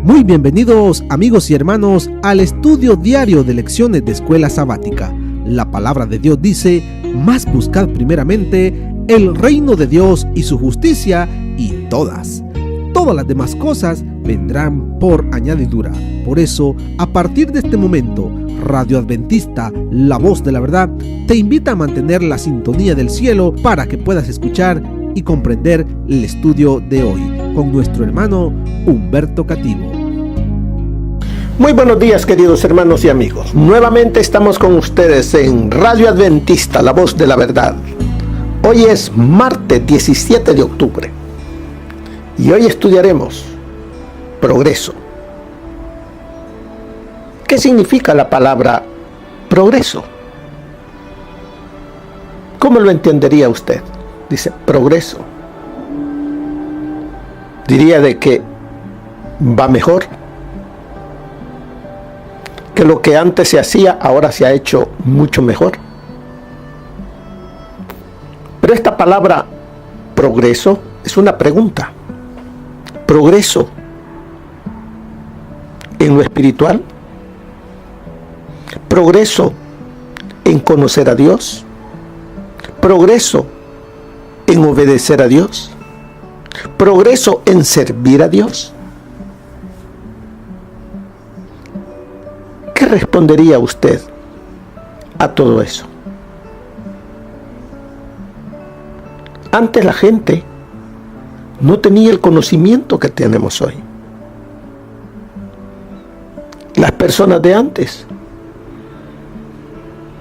Muy bienvenidos amigos y hermanos al estudio diario de lecciones de Escuela Sabática. La palabra de Dios dice: mas buscad primeramente el reino de Dios y su justicia, y todas las demás cosas vendrán por añadidura. Por eso, a partir de este momento, Radio Adventista, la voz de la verdad, te invita a mantener la sintonía del cielo para que puedas escuchar y comprender el estudio de hoy con nuestro hermano Humberto Cativo. Muy buenos días, queridos hermanos y amigos. Nuevamente estamos con ustedes en Radio Adventista, la voz de la verdad. Hoy es martes 17 de octubre y hoy estudiaremos progreso. ¿Qué significa la palabra progreso? ¿Cómo lo entendería usted? Dice progreso. Diría de que va mejor, que lo que antes se hacía ahora se ha hecho mucho mejor. Pero esta palabra progreso es una pregunta. Progreso en lo espiritual, progreso en conocer a Dios, progreso en obedecer a Dios, progreso en servir a Dios. ¿Qué respondería usted a todo eso? Antes la gente no tenía el conocimiento que tenemos hoy. Las personas de antes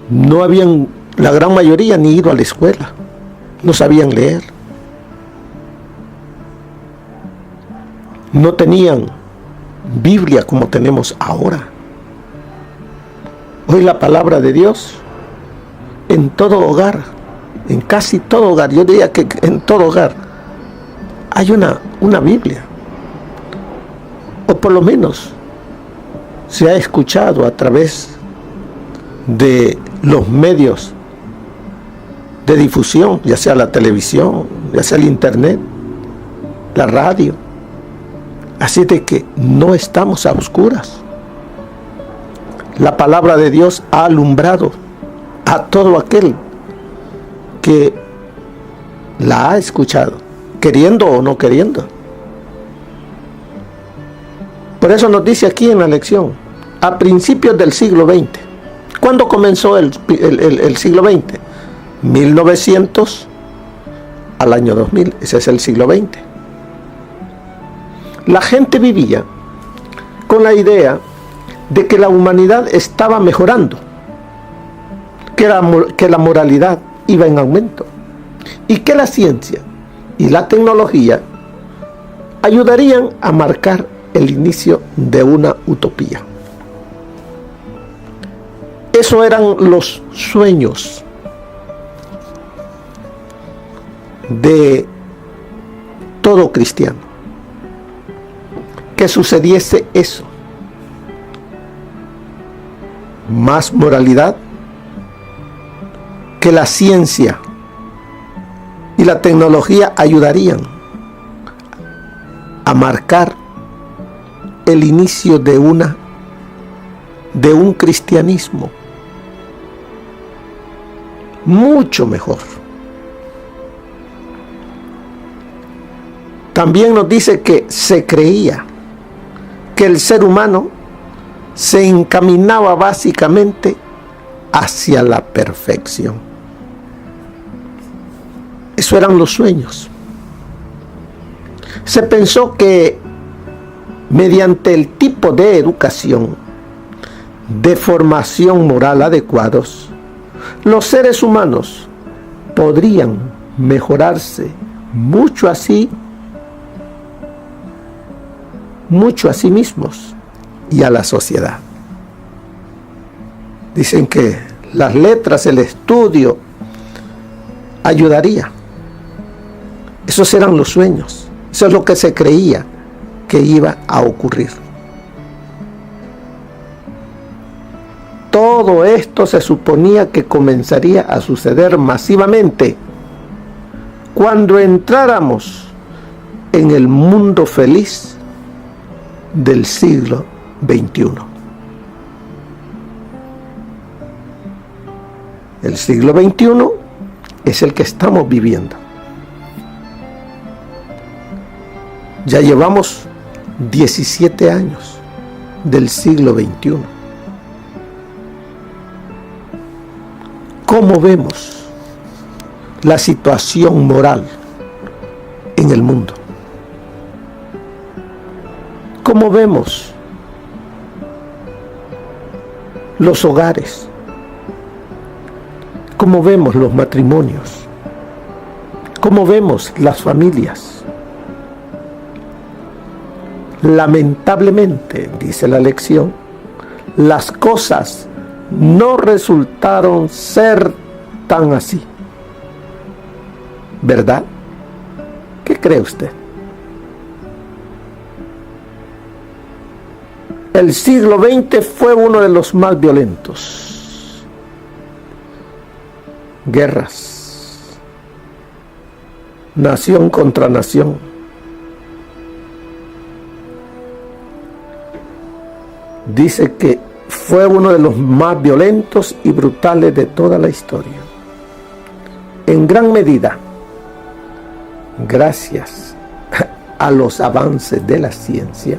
no habían, la gran mayoría, ni ido a la escuela, no sabían leer, no tenían Biblia como tenemos ahora. Hoy la palabra de Dios en todo hogar, en casi todo hogar, yo diría que en todo hogar hay una Biblia, o por lo menos se ha escuchado a través de los medios de difusión, ya sea la televisión, ya sea el internet, la radio. Así de que no estamos a oscuras. La palabra de Dios ha alumbrado a todo aquel que la ha escuchado, queriendo o no queriendo. Por eso nos dice aquí en la lección, a principios del siglo XX. ¿Cuándo comenzó el siglo XX? 1900 al año 2000, ese es el siglo XX. La gente vivía con la idea de que la humanidad estaba mejorando, que la moralidad iba en aumento y que la ciencia y la tecnología ayudarían a marcar el inicio de una utopía. Esos eran los sueños de todo cristiano, que sucediese eso. Más moralidad, que la ciencia y la tecnología ayudarían a marcar el inicio de un cristianismo mucho mejor. También nos dice que se creía que el ser humano se encaminaba básicamente hacia la perfección. Eso eran los sueños. Se pensó que mediante el tipo de educación, de formación moral adecuados, los seres humanos podrían mejorarse mucho a sí mismos y a la sociedad. Dicen que las letras, el estudio ayudaría. Esos eran los sueños. Eso es lo que se creía que iba a ocurrir. Todo esto se suponía que comenzaría a suceder masivamente cuando entráramos en el mundo feliz del siglo XXI. El siglo XXI es el que estamos viviendo. Ya llevamos 17 años del siglo XXI. ¿Cómo vemos la situación moral en el mundo? ¿Cómo vemos los hogares? ¿Cómo vemos los matrimonios? ¿Cómo vemos las familias? Lamentablemente, dice la lección, las cosas no resultaron ser tan así. ¿Verdad? ¿Qué cree usted? El siglo XX fue uno de los más violentos. Guerras, nación contra nación. Dice que fue uno de los más violentos y brutales de toda la historia. En gran medida, gracias a los avances de la ciencia,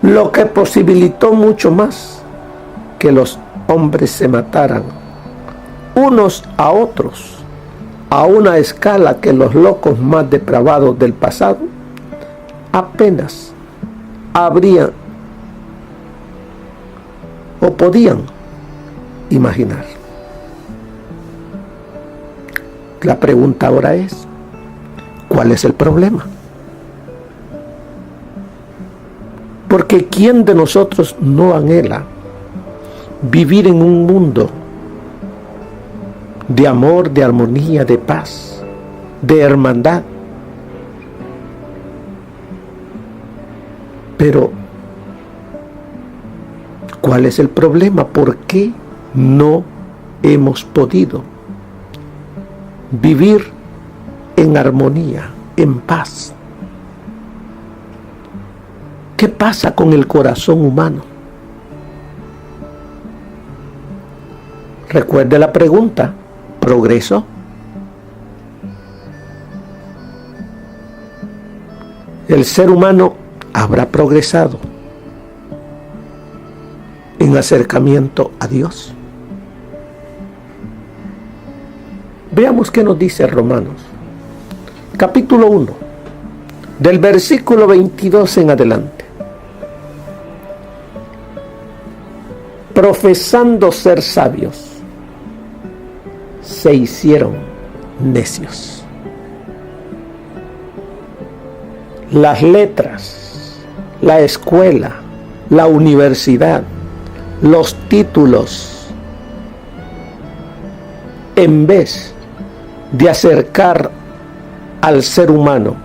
lo que posibilitó mucho más que los hombres se mataran unos a otros a una escala que los locos más depravados del pasado apenas habrían o podían imaginar. La pregunta ahora es, ¿cuál es el problema? Porque ¿quién de nosotros no anhela vivir en un mundo de amor, de armonía, de paz, de hermandad? Pero ¿cuál es el problema? ¿Por qué no hemos podido vivir en armonía, en paz? ¿Qué pasa con el corazón humano? Recuerde la pregunta, ¿progreso? ¿El ser humano habrá progresado en acercamiento a Dios? Veamos qué nos dice Romanos, capítulo 1, del versículo 22 en adelante. Profesando ser sabios, se hicieron necios. Las letras, la escuela, la universidad, los títulos, en vez de acercar al ser humano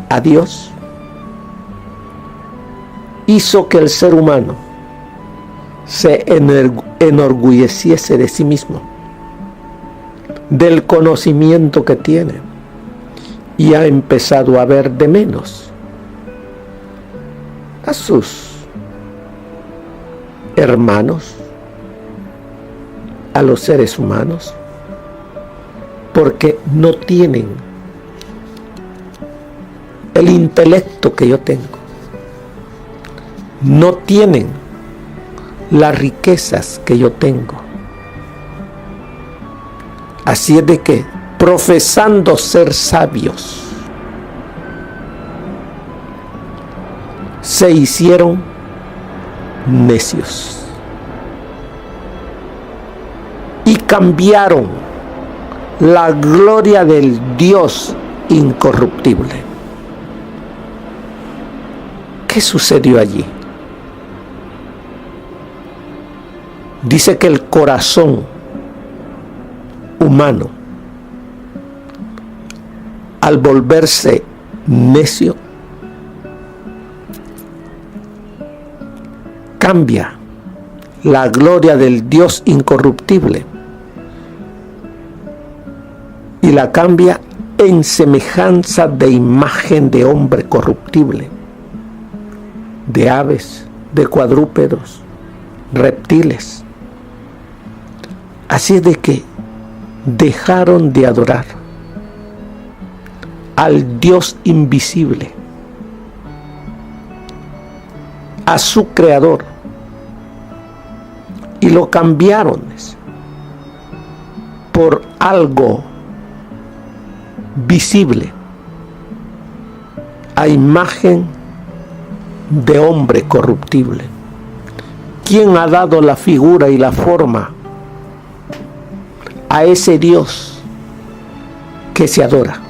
a Dios, hizo que el ser humano se enorgulleciese de sí mismo, del conocimiento que tiene, y ha empezado a ver de menos a sus hermanos, a los seres humanos, porque no tienen el intelecto que yo tengo, no tienen las riquezas que yo tengo. Así es de que, profesando ser sabios, se hicieron necios y cambiaron la gloria del Dios incorruptible. ¿Qué sucedió allí? Dice que el corazón humano, al volverse necio, cambia la gloria del Dios incorruptible y la cambia en semejanza de imagen de hombre corruptible, de aves, de cuadrúpedos, reptiles. Así es de que dejaron de adorar al Dios invisible, a su creador, y lo cambiaron por algo visible, a imagen de hombre corruptible. ¿Quién ha dado la figura y la forma a ese Dios que se adora?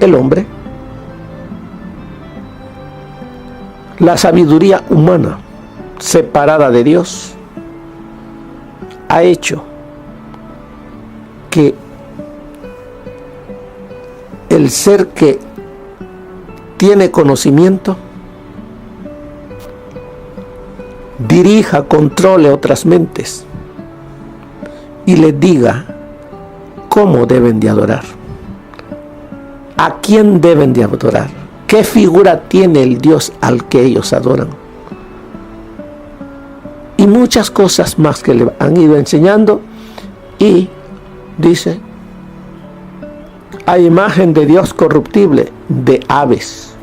El hombre. La sabiduría humana separada de Dios ha hecho que el ser que tiene conocimiento dirija, controle otras mentes y les diga cómo deben de adorar, a quién deben de adorar, qué figura tiene el Dios al que ellos adoran, y muchas cosas más que le han ido enseñando. Y dice, a imagen de Dios corruptible, de aves,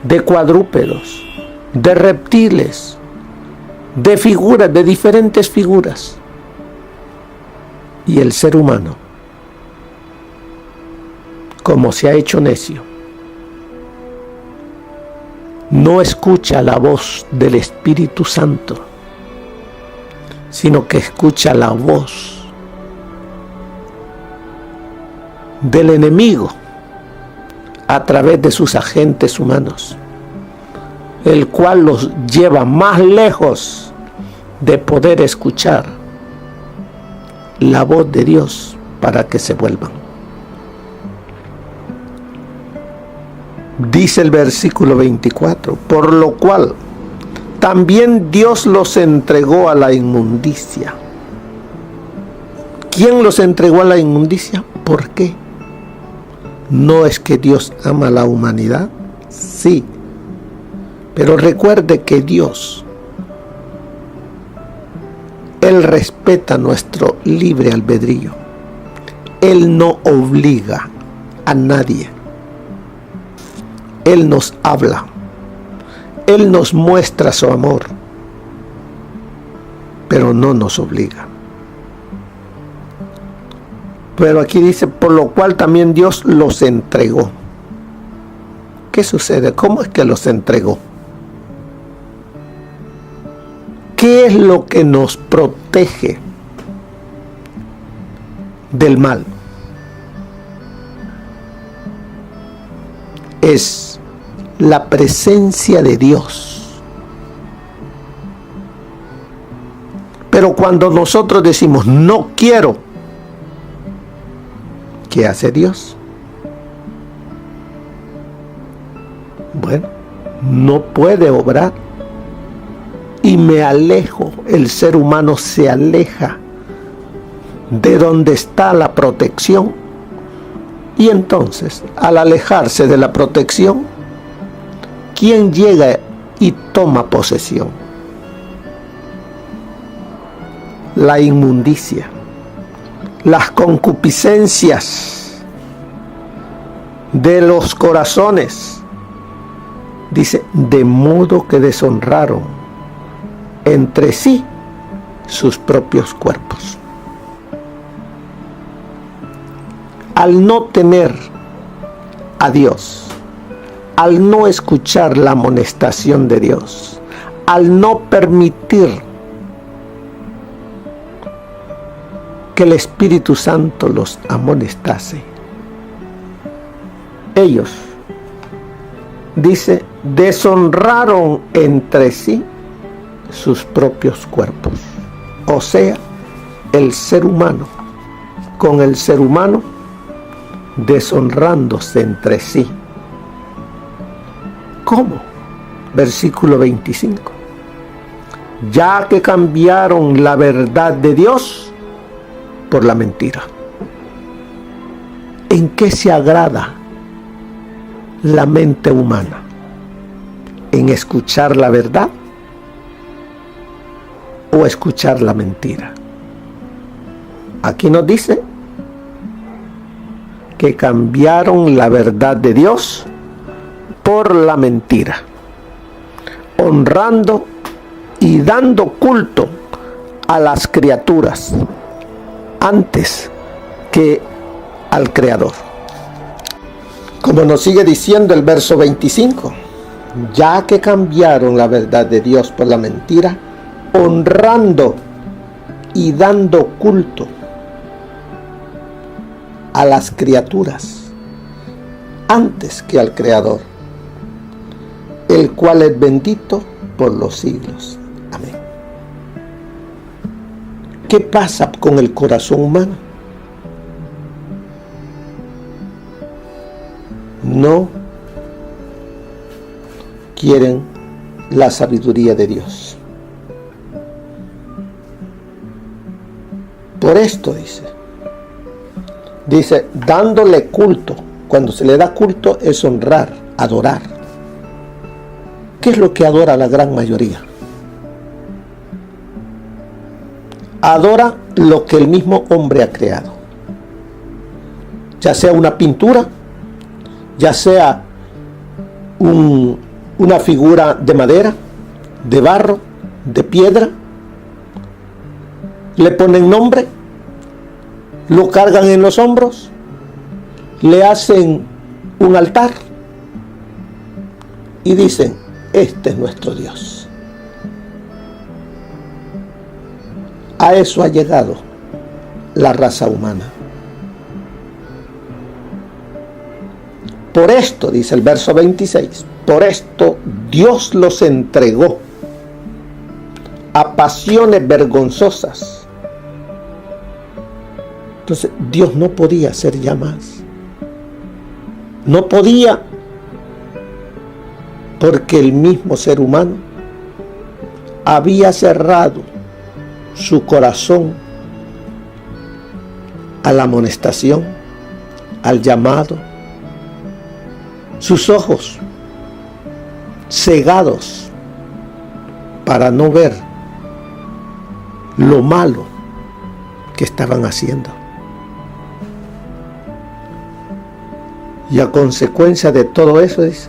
de cuadrúpedos, de reptiles, de figuras, de diferentes figuras. Y el ser humano, como se ha hecho necio, no escucha la voz del Espíritu Santo, sino que escucha la voz del enemigo a través de sus agentes humanos, el cual los lleva más lejos de poder escuchar la voz de Dios para que se vuelvan. Dice el versículo 24, por lo cual también Dios los entregó a la inmundicia. ¿Quién los entregó a la inmundicia? ¿Por qué? ¿No es que Dios ama a la humanidad? Sí. Pero recuerde que Dios, Él respeta nuestro libre albedrío. Él no obliga a nadie. Él nos habla. Él nos muestra su amor, pero no nos obliga. Pero aquí dice, por lo cual también Dios los entregó. ¿Qué sucede? ¿Cómo es que los entregó? ¿Qué es lo que nos protege del mal? Es la presencia de Dios. Pero cuando nosotros decimos no quiero, ¿qué hace Dios? Bueno, no puede obrar y me alejo. El ser humano se aleja de donde está la protección, y entonces al alejarse de la protección, ¿quién llega y toma posesión? La inmundicia, las concupiscencias de los corazones. Dice, de modo que deshonraron entre sí sus propios cuerpos. Al no tener a Dios, al no escuchar la amonestación de Dios, al no permitir que el Espíritu Santo los amonestase, ellos, dice, deshonraron entre sí sus propios cuerpos. O sea, el ser humano con el ser humano deshonrándose entre sí. ¿Cómo? Versículo 25. Ya que cambiaron la verdad de Dios por la mentira. ¿En qué se agrada la mente humana? en escuchar la verdad o escuchar la mentira. Aquí nos dice que cambiaron la verdad de Dios por la mentira, honrando y dando culto a las criaturas antes que al Creador. Como nos sigue diciendo el verso 25, ya que cambiaron la verdad de Dios por la mentira, honrando y dando culto a las criaturas antes que al Creador, el cual es bendito por los siglos. Amén. ¿Qué pasa con el corazón humano? No quieren la sabiduría de Dios. Por esto dice, dándole culto. Cuando se le da culto es honrar, adorar. ¿Qué es lo que adora la gran mayoría? Adora lo que el mismo hombre ha creado. Ya sea una pintura, ya sea una figura de madera, de barro, de piedra. Le ponen nombre, lo cargan en los hombros, le hacen un altar y dicen, este es nuestro Dios. A eso ha llegado la raza humana. Por esto, dice el verso 26, por esto Dios los entregó a pasiones vergonzosas. Entonces Dios no podía hacer ya más. No podía, porque el mismo ser humano había cerrado su corazón a la amonestación, al llamado, sus ojos cegados para no ver lo malo que estaban haciendo. Y a consecuencia de todo eso, dice,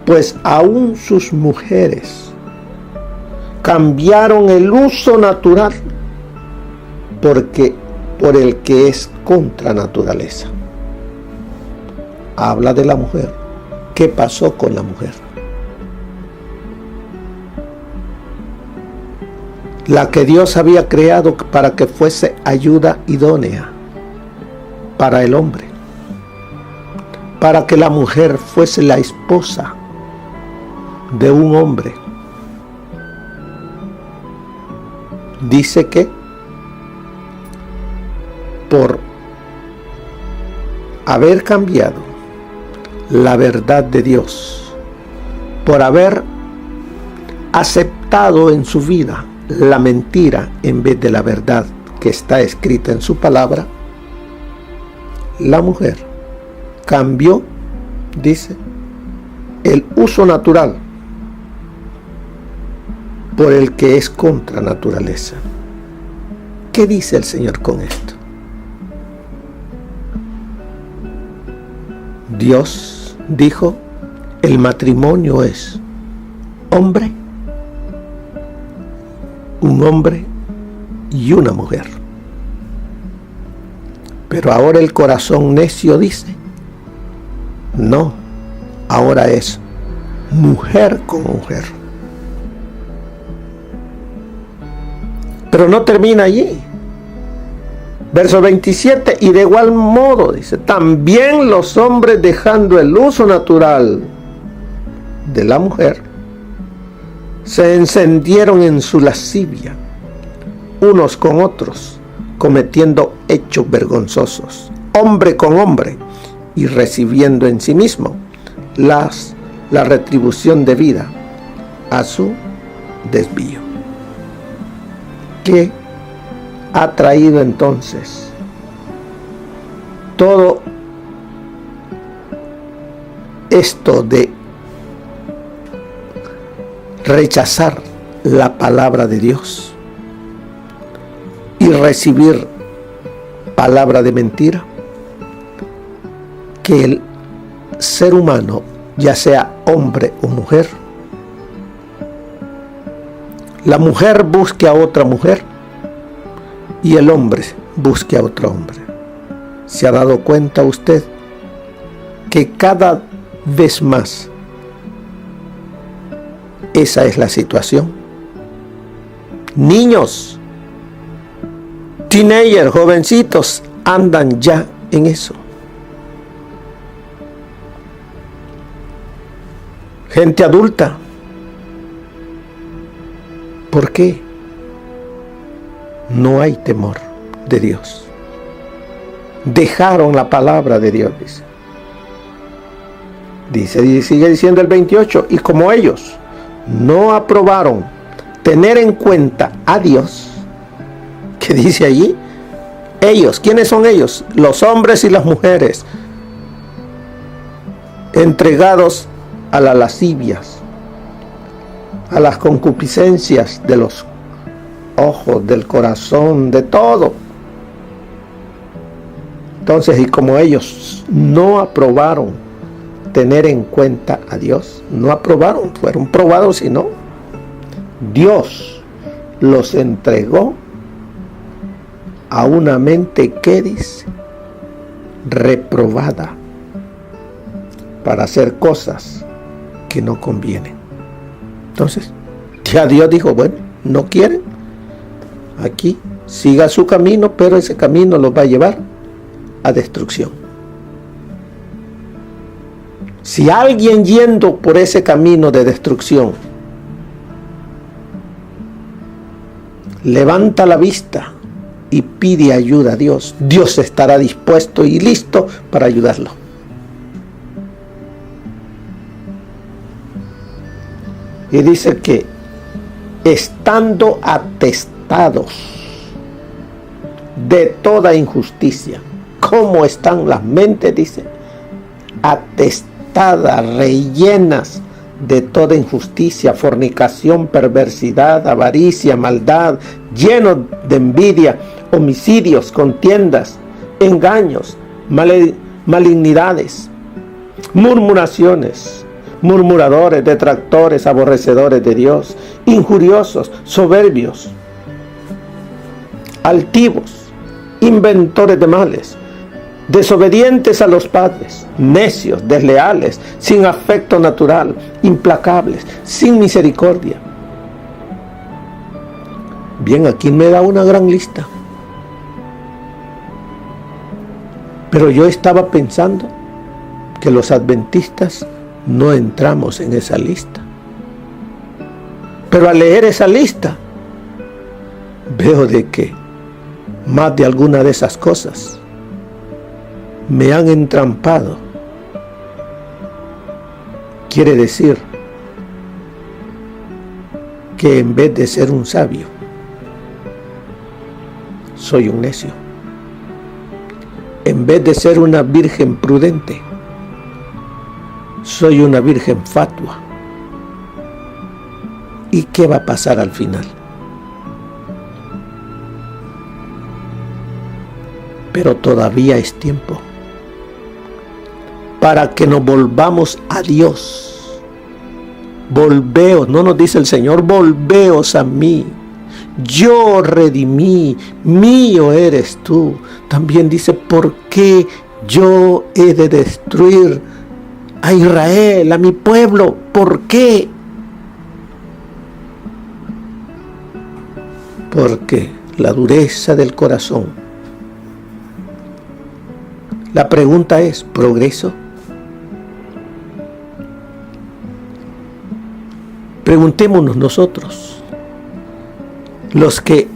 pues aún sus mujeres cambiaron el uso natural por el que es contra naturaleza. Habla de la mujer. ¿Qué pasó con la mujer? La que Dios había creado para que fuese ayuda idónea para el hombre, para que la mujer fuese la esposa de un hombre. Dice que por haber cambiado la verdad de Dios, por haber aceptado en su vida la mentira en vez de la verdad que está escrita en su palabra, la mujer cambió, dice, el uso natural por el que es contra naturaleza. ¿Qué dice el Señor con esto? Dios dijo, el matrimonio es hombre, un hombre y una mujer. Pero ahora el corazón necio dice, no, ahora es mujer con mujer. Pero no termina allí. Verso 27, y de igual modo, dice, también los hombres, dejando el uso natural de la mujer, se encendieron en su lascivia, unos con otros, cometiendo hechos vergonzosos, hombre con hombre, y recibiendo en sí mismo la retribución debida a su desvío. ¿Qué ha traído entonces todo esto de rechazar la palabra de Dios y recibir palabra de mentira, que el ser humano, ya sea hombre o mujer, la mujer busque a otra mujer y el hombre busque a otro hombre. ¿Se ha dado cuenta usted que cada vez más esa es la situación? Niños, teenagers, jovencitos andan ya en eso. Gente adulta. ¿Por qué? No hay temor de Dios. Dejaron la palabra de Dios, dice. Y sigue diciendo el 28, y como ellos no aprobaron tener en cuenta a Dios, ¿qué dice allí? Ellos, ¿quiénes son ellos? Los hombres y las mujeres, entregados a las lascivias, a las concupiscencias de los ojos, del corazón, de todo. Entonces, y como ellos no aprobaron tener en cuenta a Dios, no aprobaron, fueron probados, sino Dios los entregó a una mente que dice reprobada para hacer cosas que no convienen. Entonces, ya Dios dijo, bueno, no quieren, aquí siga su camino, pero ese camino los va a llevar a destrucción. Si alguien yendo por ese camino de destrucción levanta la vista y pide ayuda a Dios, Dios estará dispuesto y listo para ayudarlo. Y dice que estando atestados de toda injusticia. ¿Cómo están las mentes? Dice, atestadas, rellenas de toda injusticia, fornicación, perversidad, avaricia, maldad, llenos de envidia, homicidios, contiendas, engaños, malignidades, murmuraciones, murmuradores, detractores, aborrecedores de Dios, injuriosos, soberbios, altivos, inventores de males, desobedientes a los padres, necios, desleales, sin afecto natural, implacables, sin misericordia. Bien, aquí me da una gran lista. Pero yo estaba pensando que los adventistas no entramos en esa lista. Pero al leer esa lista, veo de que más de alguna de esas cosas me han entrampado. Quiere decir que en vez de ser un sabio, soy un necio. En vez de ser una virgen prudente, soy una virgen fatua. ¿Y qué va a pasar al final? Pero todavía es tiempo para que nos volvamos a Dios. Volveos, no nos dice el Señor, volveos a mí. Yo redimí, mío eres tú. También dice, ¿por qué yo he de destruir a Israel, a mi pueblo? ¿Por qué? Porque la dureza del corazón. La pregunta es, ¿progreso? Preguntémonos nosotros, los que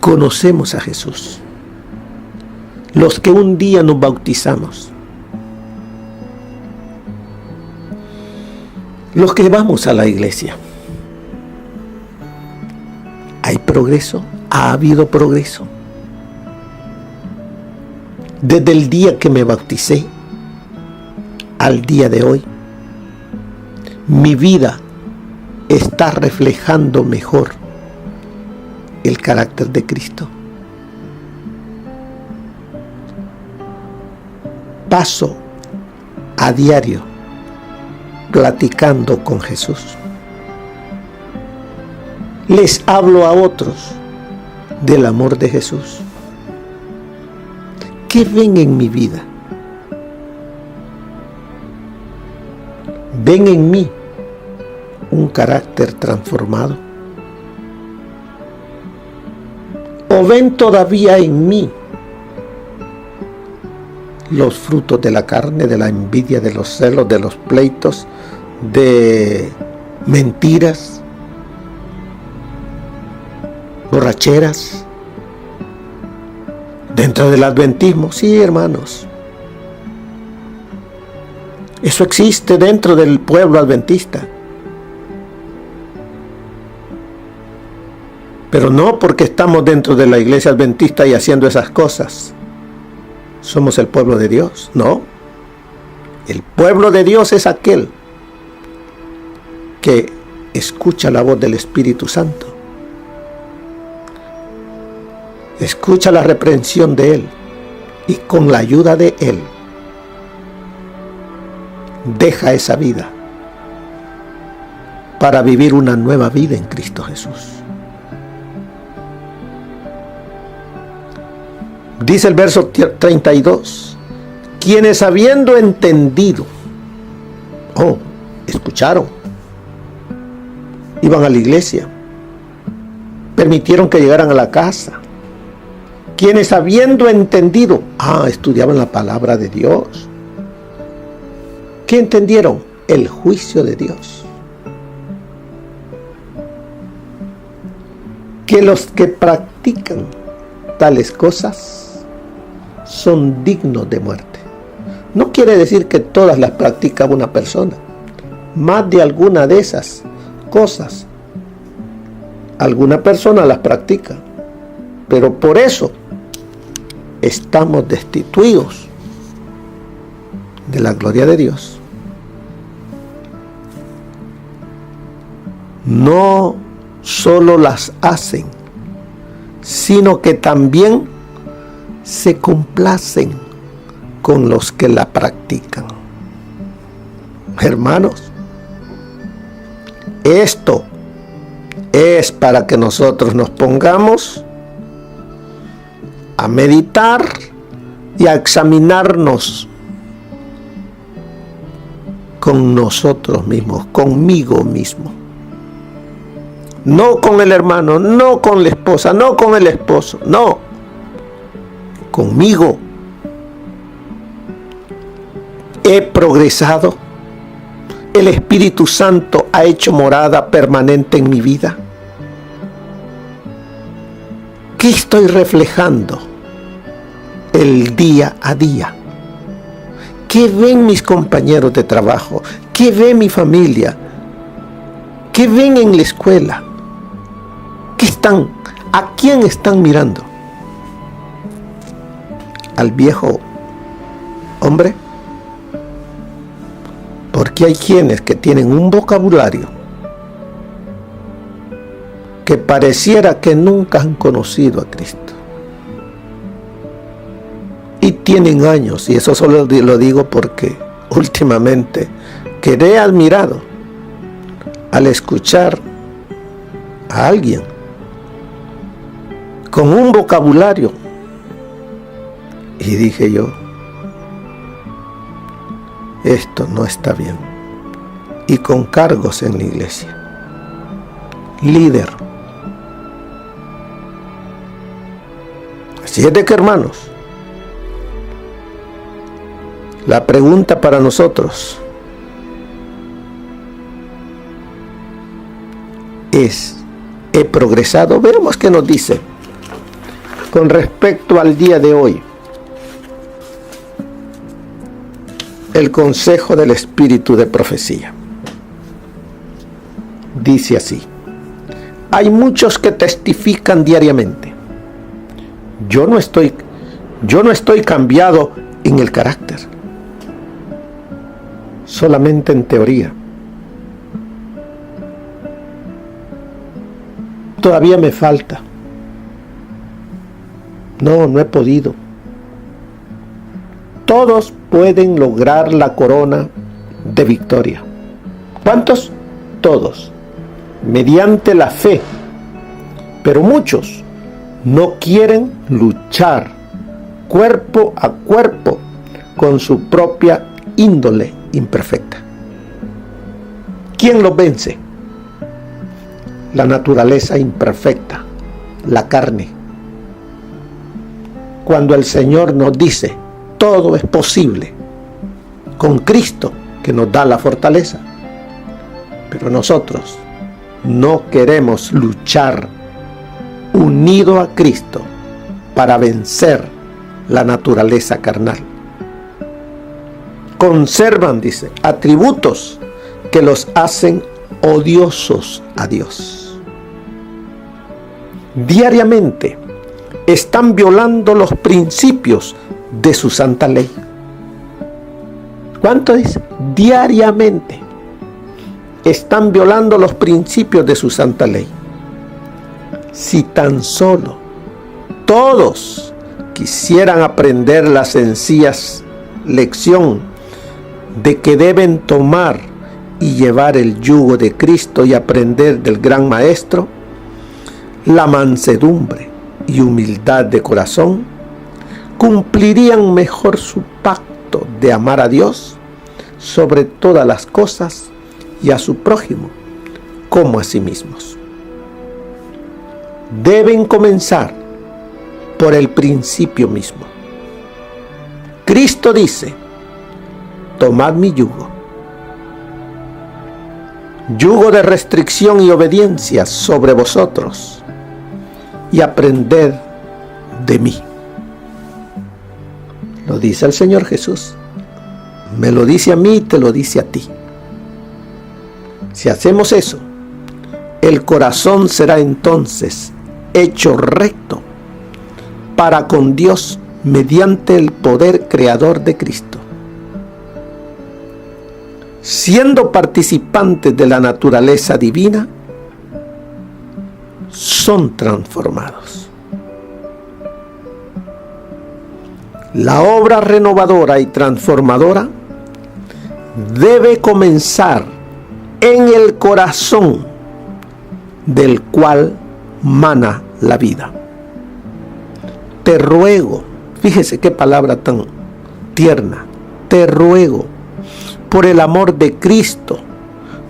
conocemos a Jesús, los que un día nos bautizamos, los que vamos a la iglesia. ¿Hay progreso? ¿Ha habido progreso? Desde el día que me bauticé al día de hoy, mi vida está reflejando mejor el carácter de Cristo? Paso a diario platicando con Jesús. Les hablo a otros del amor de Jesús. ¿Qué ven en mi vida? ¿Ven en mí un carácter transformado? ¿O ven todavía en mí los frutos de la carne, de la envidia, de los celos, de los pleitos, de mentiras, borracheras, dentro del adventismo? Sí, hermanos, eso existe dentro del pueblo adventista. Pero no porque estamos dentro de la iglesia adventista y haciendo esas cosas somos el pueblo de Dios. No, el pueblo de Dios es aquel que escucha la voz del Espíritu Santo, escucha la reprensión de Él y con la ayuda de Él deja esa vida para vivir una nueva vida en Cristo Jesús. Dice el verso 32, quienes habiendo entendido, escucharon, iban a la iglesia, permitieron que llegaran a la casa, quienes habiendo entendido, estudiaban la palabra de Dios. ¿Qué entendieron? El juicio de Dios. Que los que practican tales cosas son dignos de muerte. No quiere decir que todas las practica una persona. Más de alguna de esas cosas alguna persona las practica, pero por eso estamos destituidos de la gloria de Dios. No solo las hacen, sino que también se complacen con los que la practican. Hermanos, esto es para que nosotros nos pongamos a meditar y a examinarnos con nosotros mismos, conmigo mismo. No con el hermano, no con la esposa, no con el esposo, no. Conmigo. He progresado. El Espíritu Santo ha hecho morada permanente en mi vida. ¿Qué estoy reflejando el día a día? ¿Qué ven mis compañeros de trabajo? ¿Qué ve mi familia? ¿Qué ven en la escuela? ¿A quién están mirando? ¿Al viejo hombre? Porque hay quienes que tienen un vocabulario que pareciera que nunca han conocido a Cristo. Y tienen años, y eso solo lo digo porque últimamente quedé admirado al escuchar a alguien con un vocabulario. Y dije yo, esto no está bien. Y con cargos en la iglesia. Líder. Así es de que, hermanos, la pregunta para nosotros es, ¿he progresado? Veamos qué nos dice con respecto al día de hoy. El consejo del espíritu de profecía. Dice así: hay muchos que testifican diariamente. Yo no estoy cambiado en el carácter, solamente en teoría. todavía me falta. No he podido. Todos pueden lograr la corona de victoria. ¿Cuántos? Todos. Mediante la fe. Pero muchos no quieren luchar cuerpo a cuerpo con su propia índole imperfecta. ¿Quién los vence? La naturaleza imperfecta, la carne. Cuando el Señor nos dice, todo es posible con Cristo que nos da la fortaleza. Pero nosotros no queremos luchar unido a Cristo para vencer la naturaleza carnal. Conservan, dice, atributos que los hacen odiosos a Dios. Diariamente están violando los principios de su santa ley. ¿Cuánto dice? Diariamente están violando los principios de su santa ley. Si tan solo todos quisieran aprender la sencilla lección de que deben tomar y llevar el yugo de Cristo y aprender del gran Maestro, la mansedumbre y humildad de corazón, cumplirían mejor su pacto de amar a Dios sobre todas las cosas y a su prójimo como a sí mismos. Deben comenzar por el principio mismo. Cristo dice, tomad mi yugo. Yugo de restricción y obediencia sobre vosotros y aprended de mí. Lo dice el Señor Jesús. Me lo dice a mí y te lo dice a ti. Si hacemos eso, el corazón será entonces hecho recto para con Dios mediante el poder creador de Cristo. Siendo participantes de la naturaleza divina, son transformados. La obra renovadora y transformadora debe comenzar en el corazón del cual mana la vida. Te ruego, fíjese qué palabra tan tierna, te ruego, por el amor de Cristo,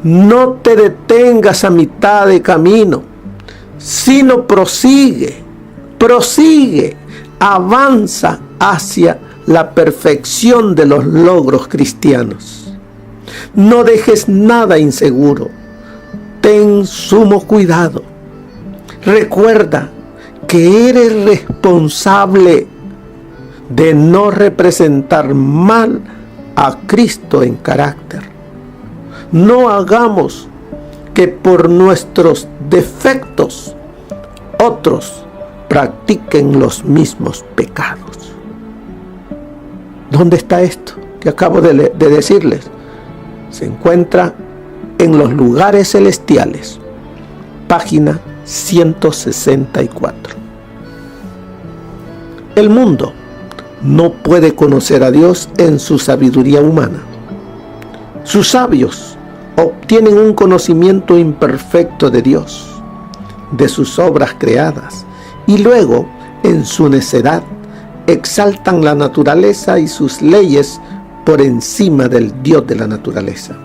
no te detengas a mitad de camino, sino prosigue, avanza hacia la perfección de los logros cristianos. No dejes nada inseguro, ten sumo cuidado. Recuerda que eres responsable de no representar mal a Cristo en carácter. No hagamos que por nuestros defectos otros practiquen los mismos pecados. ¿Dónde está esto que acabo de decirles? Se encuentra en los lugares celestiales, página 164. El mundo no puede conocer a Dios en su sabiduría humana. Sus sabios obtienen un conocimiento imperfecto de Dios, de sus obras creadas, y luego, en su necedad, exaltan la naturaleza y sus leyes por encima del Dios de la naturaleza.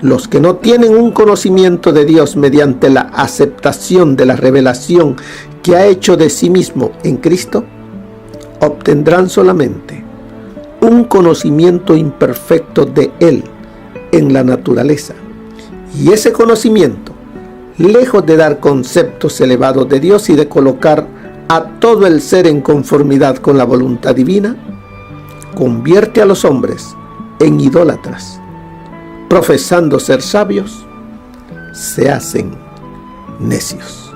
Los que no tienen un conocimiento de Dios mediante la aceptación de la revelación que ha hecho de sí mismo en Cristo, obtendrán solamente un conocimiento imperfecto de Él en la naturaleza. Y ese conocimiento, lejos de dar conceptos elevados de Dios y de colocar a todo el ser en conformidad con la voluntad divina, convierte a los hombres en idólatras. Profesando ser sabios, se hacen necios.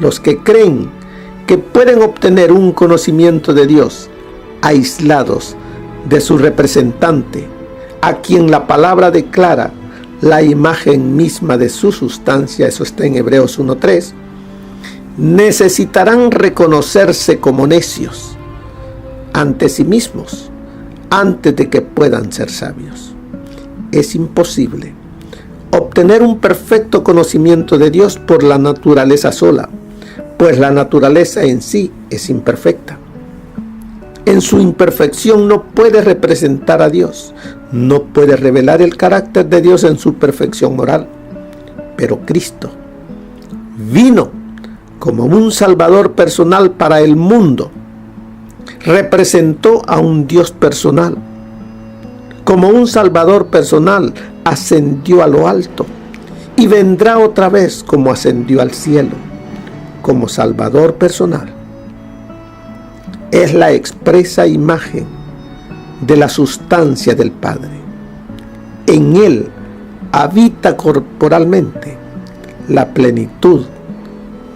Los que creen que pueden obtener un conocimiento de Dios aislados de su representante, a quien la palabra declara la imagen misma de su sustancia, eso está en Hebreos 1:3, necesitarán reconocerse como necios ante sí mismos antes de que puedan ser sabios. Es imposible obtener un perfecto conocimiento de Dios por la naturaleza sola, pues la naturaleza en sí es imperfecta. En su imperfección no puede representar a Dios, no puede revelar el carácter de Dios en su perfección moral. Pero Cristo vino como un Salvador personal para el mundo, representó a un Dios personal. Como un Salvador personal, ascendió a lo alto y vendrá otra vez como ascendió al cielo, como Salvador personal. Es la expresa imagen de la sustancia del Padre. En Él habita corporalmente la plenitud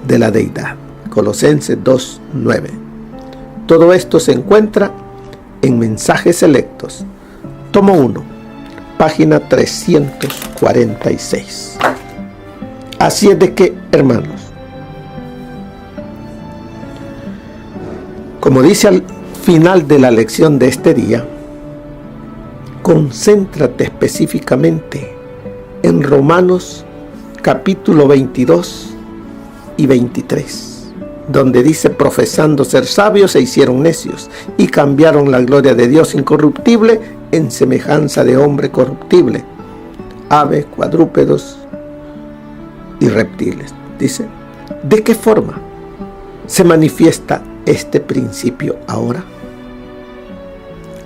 de la deidad. Colosenses 2:9. Todo esto se encuentra en Mensajes Selectos, tomo 1, página 346. Así es de que, hermanos, como dice al final de la lección de este día, concéntrate específicamente en Romanos capítulo 22 y 23. Donde dice: profesando ser sabios se hicieron necios y cambiaron la gloria de Dios incorruptible en semejanza de hombre corruptible, aves, cuadrúpedos y reptiles. Dice, ¿de qué forma se manifiesta este principio ahora?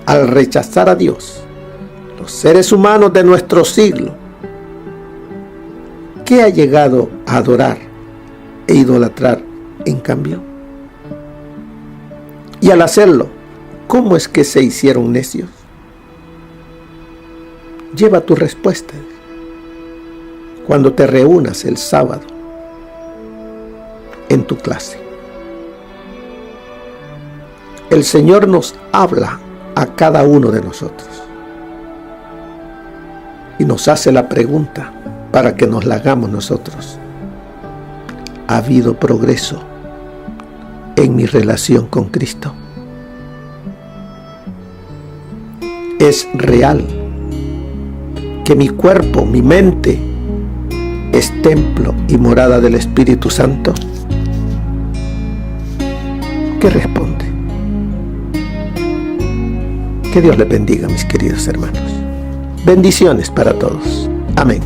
Al rechazar a Dios, los seres humanos de nuestro siglo, ¿qué ha llegado a adorar e idolatrar en cambio? Y al hacerlo, ¿cómo es que se hicieron necios? Lleva tu respuesta cuando te reúnas el sábado en tu clase. El Señor nos habla a cada uno de nosotros y nos hace la pregunta para que nos la hagamos nosotros. ¿Ha habido progreso en mi relación con Cristo? ¿Es real que mi cuerpo, mi mente, es templo y morada del Espíritu Santo? ¿Qué responde? Que Dios les bendiga, mis queridos hermanos. Bendiciones para todos. Amén.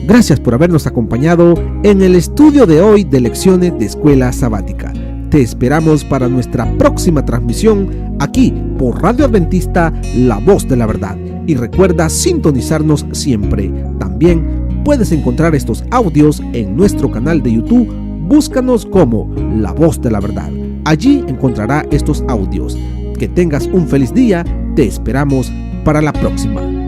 Gracias por habernos acompañado en el estudio de hoy de Lecciones de Escuela Sabática. Te esperamos para nuestra próxima transmisión aquí por Radio Adventista, La Voz de la Verdad. Y recuerda sintonizarnos siempre. También puedes encontrar estos audios en nuestro canal de YouTube. Búscanos como La Voz de la Verdad. Allí encontrará estos audios. Que tengas un feliz día. Te esperamos para la próxima.